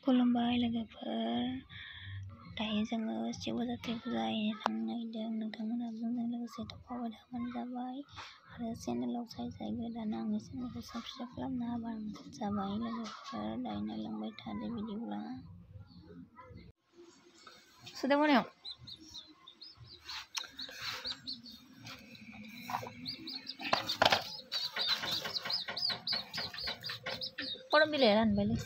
खुलुमबाय लोगोफोर दायो जोङो शिव जात्रा फुजायै थांनो नागिरदों नोंथांमोना जोंजों लोगोसे थाफाबाय थाबानो जाबाय आरो चेनेलाव जाय गोदान आंनि चेनेलखौ साबस्क्राइब खालामना होबानो जाबाय लोगोफोर दायो नायलांबाय थादो बिदिब्ला सुदामोनायाव खरम बिलाइ रानबायलै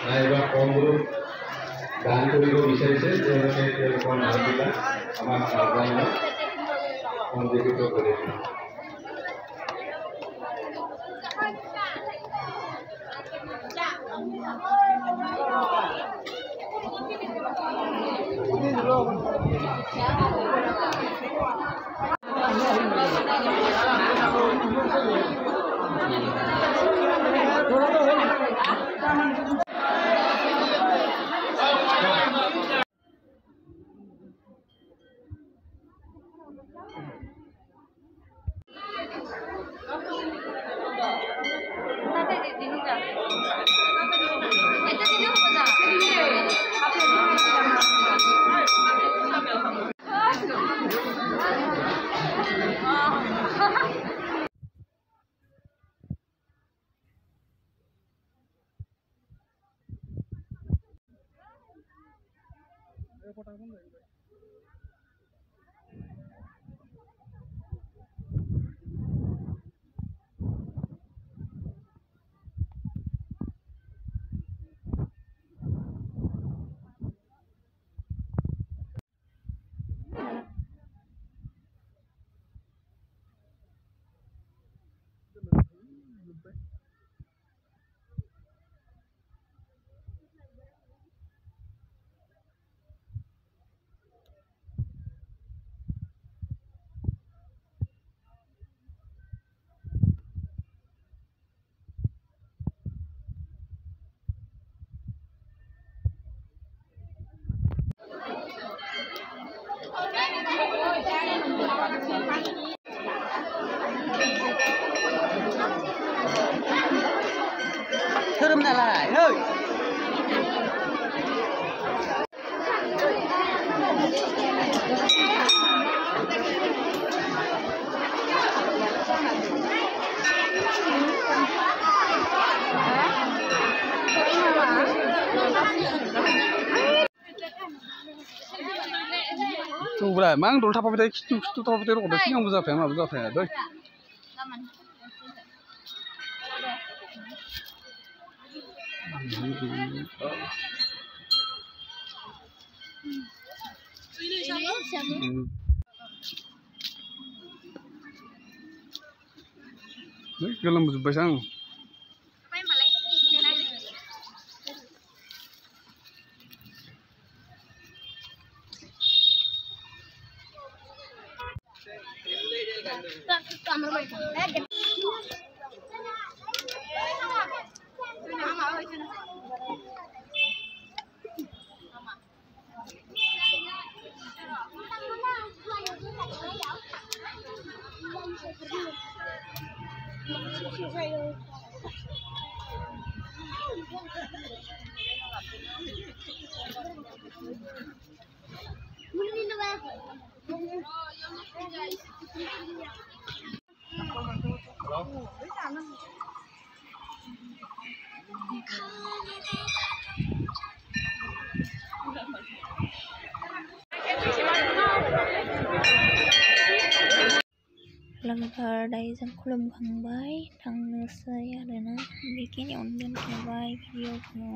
নাইবা কমগুলো দান কৰিব বিচাৰিছে তেওঁলোকে তেওঁলোকৰ নামবিলাক আমাক পঞ্জীকৃত কৰি দিয়ে Thơm lại ơi. Tunggu mang dulu apa beda itu apa beda udah sih yang berapa ya deh. Gelem besang. लोगोफोर दायो जों खुलुमखांबाय थांनोसै आरोना बेखिनियावनो दोनथ'बाय भिडिअखौ